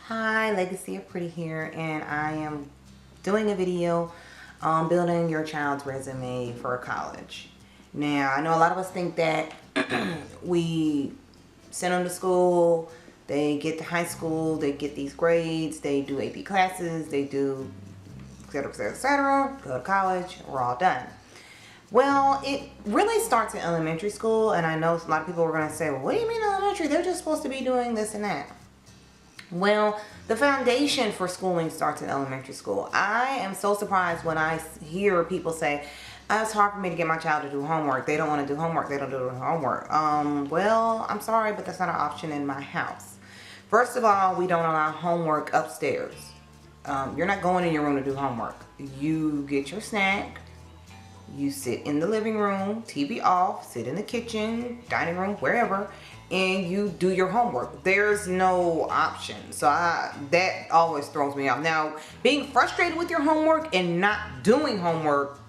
Hi, Legacy of Pretty here, and I am doing a video on building your child's resume for college. Now, I know a lot of us think that we send them to school, they get to high school, they get these grades, they do AP classes, they do etc, etc, etc, go to college, we're all done. Well, it really starts in elementary school, and I know a lot of people are going to say, well, what do you mean elementary? They're just supposed to be doing this and that. Well, the foundation for schooling starts in elementary school. I am so surprised when I hear people say, it's hard for me to get my child to do homework. They don't want to do homework. They don't do homework. Well, I'm sorry, but that's not an option in my house. First of all, we don't allow homework upstairs. You're not going in your room to do homework. You get your snack. You sit in the living room, TV off, sit in the kitchen, dining room, wherever, and you do your homework. There's no option. So that always throws me off. Now, being frustrated with your homework and not doing homework,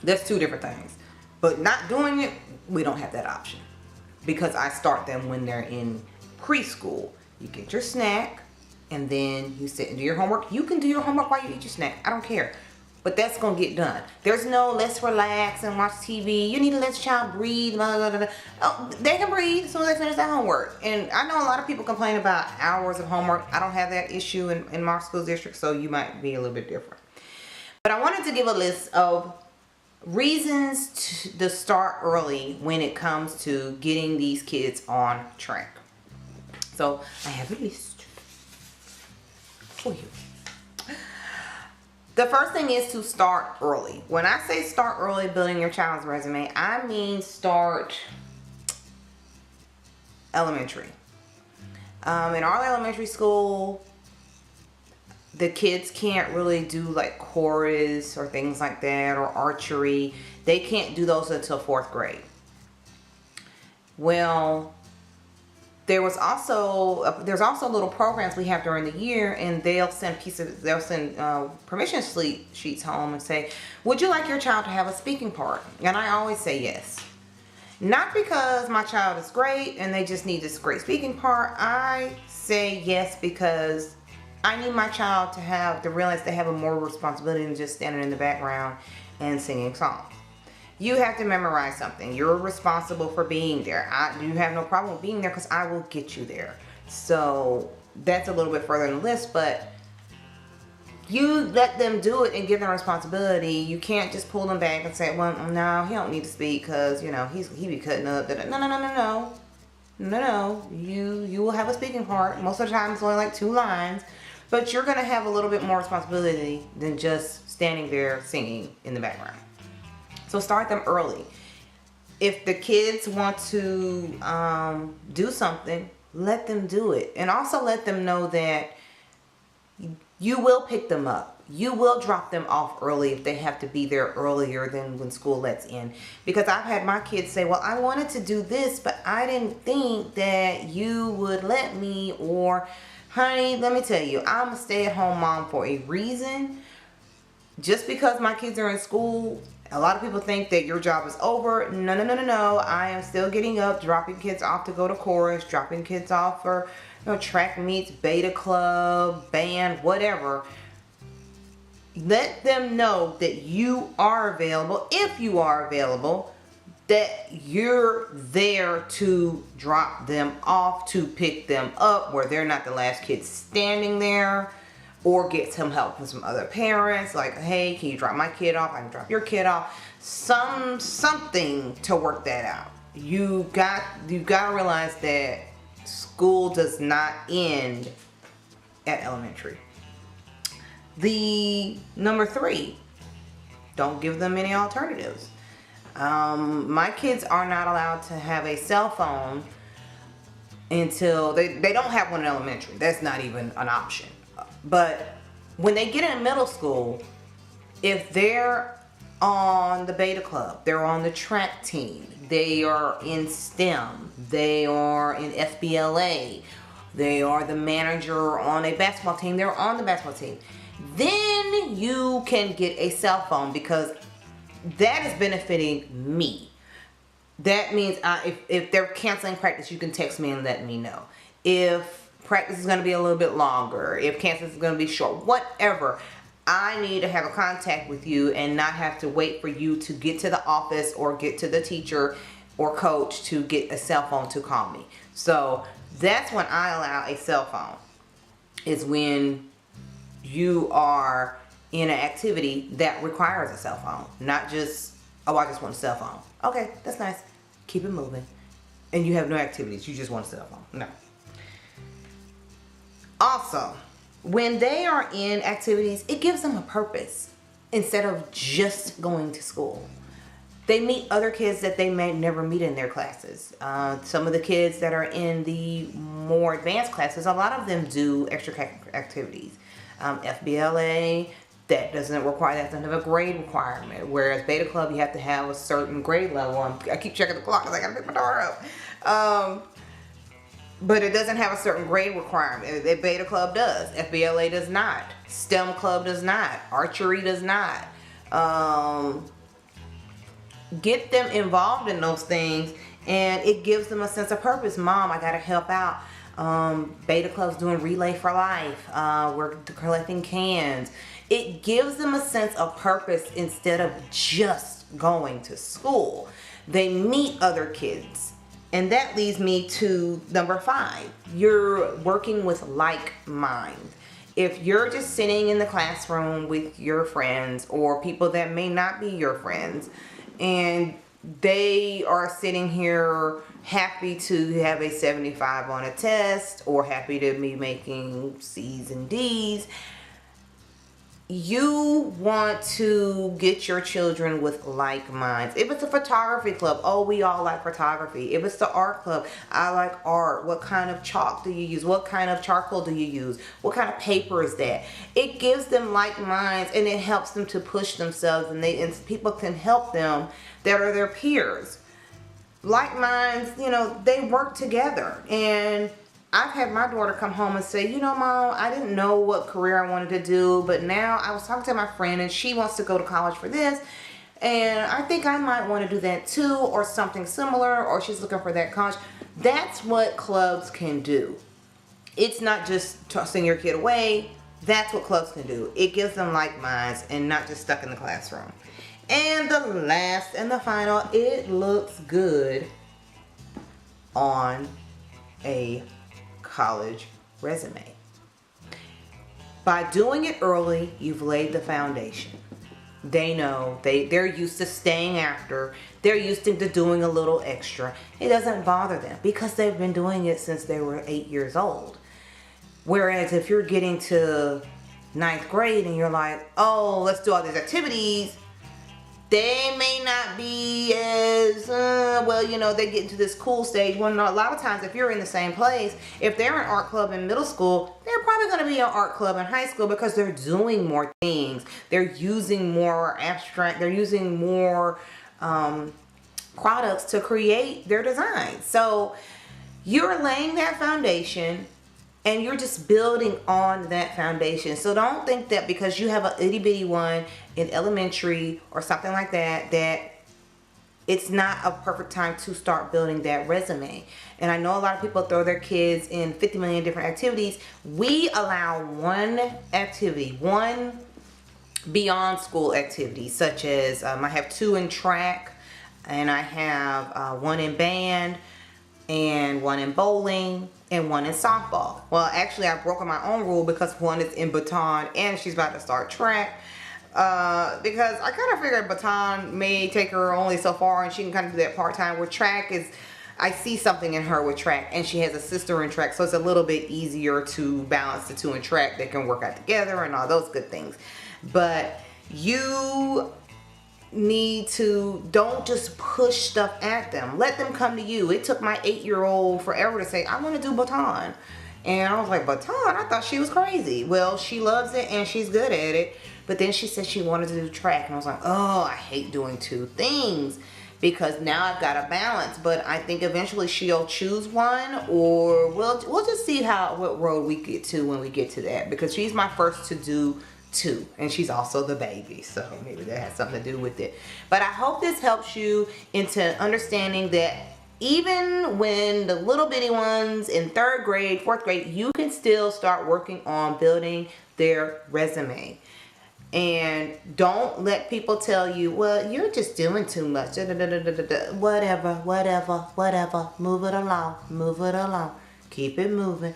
that's two different things. But not doing it, we don't have that option. Because I start them when they're in preschool. You get your snack, and then you sit and do your homework. You can do your homework while you eat your snack. I don't care. But that's going to get done. There's no let's relax and watch TV. You need to let your child breathe. Blah, blah, blah, blah. Oh, they can breathe as soon as they finish their homework. And I know a lot of people complain about hours of homework. I don't have that issue in my school district, so you might be a little bit different. But I wanted to give a list of reasons to start early when it comes to getting these kids on track. So I have a list for you. The first thing is to start early. When I say start early building your child's resume, I mean start elementary. In our elementary school, the kids can't really do like chorus or things like that, or archery. They can't do those until 4th grade. Well, there's also little programs we have during the year, and they'll send permission sheets home and say, would you like your child to have a speaking part? And I always say yes. Not because my child is great and they just need this great speaking part. I say yes because I need my child to realize they have a more responsibility than just standing in the background and singing songs. You have to memorize something. You're responsible for being there. You have no problem with being there because I will get you there. So that's a little bit further in the list, but you let them do it and give them responsibility. You can't just pull them back and say, well, no, he don't need to speak because, you know, he be cutting up. No. You will have a speaking part. Most of the time it's only like 2 lines, but you're going to have a little bit more responsibility than just standing there singing in the background. So start them early. If the kids want to do something, let them do it. And also let them know that you will pick them up. You will drop them off early if they have to be there earlier than when school lets in. Because I've had my kids say, well, I wanted to do this, but I didn't think that you would let me. Or, honey, let me tell you, I'm a stay-at-home mom for a reason. Just because my kids are in school, a lot of people think that your job is over. No. I am still getting up, dropping kids off to go to chorus, dropping kids off for track meets, beta club, band, whatever. Let them know that you are available, if you are available, that you're there to drop them off, to pick them up, where they're not the last kid standing there. Or get some help from some other parents, like, hey, can you drop my kid off? I can drop your kid off. Something to work that out. You got to realize that school does not end at elementary. The number 3, don't give them any alternatives. My kids are not allowed to have a cell phone until they don't have one in elementary. That's not even an option. But when they get in middle school, if they're on the beta club, they're on the track team, they are in STEM, they are in FBLA, they are the manager on a basketball team, they're on the basketball team, then you can get a cell phone, because that is benefiting me. That means if they're canceling practice, you can text me and let me know. If practice is going to be a little bit longer, if campus is going to be short, whatever, I need to have a contact with you and not have to wait for you to get to the office or get to the teacher or coach to get a cell phone to call me. So that's when I allow a cell phone, is when you are in an activity that requires a cell phone. Not just, oh, I just want a cell phone. Okay, that's nice. Keep it moving. And you have no activities. You just want a cell phone. No. Also, when they are in activities, it gives them a purpose instead of just going to school. They meet other kids that they may never meet in their classes. Some of the kids that are in the more advanced classes, a lot of them do extra activities. FBLA, that doesn't require, that doesn't have a grade requirement. Whereas Beta Club, you have to have a certain grade level. I keep checking the clock because I gotta pick my daughter up. But it doesn't have a certain grade requirement. The Beta Club does. FBLA does not. STEM Club does not. Archery does not. Get them involved in those things, and it gives them a sense of purpose. Mom, I gotta help out. Beta Club's doing Relay for Life. We're collecting cans. It gives them a sense of purpose instead of just going to school. They meet other kids. And that leads me to number 5. You're working with like minds. If you're just sitting in the classroom with your friends or people that may not be your friends, and they are sitting here happy to have a 75 on a test or happy to be making C's and D's, you want to get your children with like minds. If it's a photography club, oh, we all like photography. If it's the art club, I like art. What kind of chalk do you use? What kind of charcoal do you use? What kind of paper is that? It gives them like minds, and it helps them to push themselves, and people can help them that are their peers. Like minds, you know, they work together. And I've had my daughter come home and say, you know, Mom, I didn't know what career I wanted to do, but now I was talking to my friend and she wants to go to college for this, and I think I might want to do that too, or something similar, or she's looking for that college. That's what clubs can do. It's not just tossing your kid away. That's what clubs can do. It gives them like minds and not just stuck in the classroom. And the last and the final, it looks good on a college resume. By doing it early, you've laid the foundation. They know, they're used to staying after. They're used to doing a little extra. It doesn't bother them because they've been doing it since they were 8 years old. Whereas if you're getting to 9th grade and you're like, oh, let's do all these activities, they may not be as, well, you know, they get into this cool stage. Well, no, a lot of times if you're in the same place, if they're in art club in middle school, they're probably going to be in art club in high school because they're doing more things. They're using more abstract, they're using more products to create their designs. So you're laying that foundation, and you're just building on that foundation. So don't think that because you have an itty bitty one in elementary or something like that, that it's not a perfect time to start building that resume. And I know a lot of people throw their kids in 50 million different activities. We allow one activity, one beyond school activity, such as I have 2 in track, and I have 1 in band, and 1 in bowling, and 1 in softball. Well, actually, I've broken my own rule because 1 is in baton and she's about to start track. Because I kind of figured baton may take her only so far and she can kind of do that part-time, where track is, I see something in her with track, and she has a sister in track, so it's a little bit easier to balance the 2 in track. They can work out together and all those good things. But you need to, don't just push stuff at them. Let them come to you. It took my 8-year-old forever to say, I want to do baton. And I was like, baton? I thought she was crazy. Well, she loves it and she's good at it. But then she said she wanted to do track. And I was like, oh, I hate doing 2 things. Because now I've got a balance. But I think eventually she'll choose one, or we'll just see what road we get to when we get to that. Because she's my first to do 2, and she's also the baby, so maybe that has something to do with it. But I hope this helps you into understanding that even when the little bitty ones in 3rd grade, 4th grade, you can still start working on building their resume. And don't let people tell you, well, you're just doing too much. Whatever. Move it along. Keep it moving.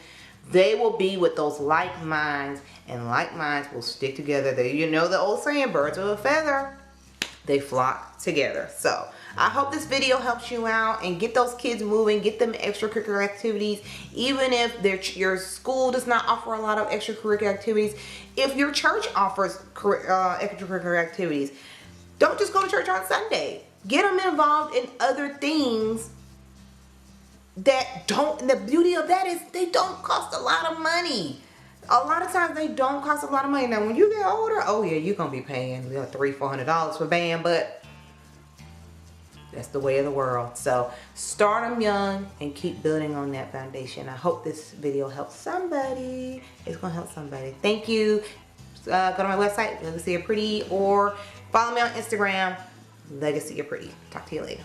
They will be with those like minds, and like minds will stick together. You know the old saying, birds of a feather, they flock together. So I hope this video helps you out and get those kids moving, get them extracurricular activities. Even if your school does not offer a lot of extracurricular activities, if your church offers extracurricular activities, don't just go to church on Sunday. Get them involved in other things that don't, and the beauty of that is they don't cost a lot of money. A lot of times they don't cost a lot of money. Now when you get older, oh yeah, you're gonna be paying $300-400 for band, but that's the way of the world. So start them young and keep building on that foundation. I hope this video helps somebody. It's gonna help somebody. Thank you. Go to my website, Legacy of Pretty, or follow me on Instagram, Legacy of Pretty. Talk to you later.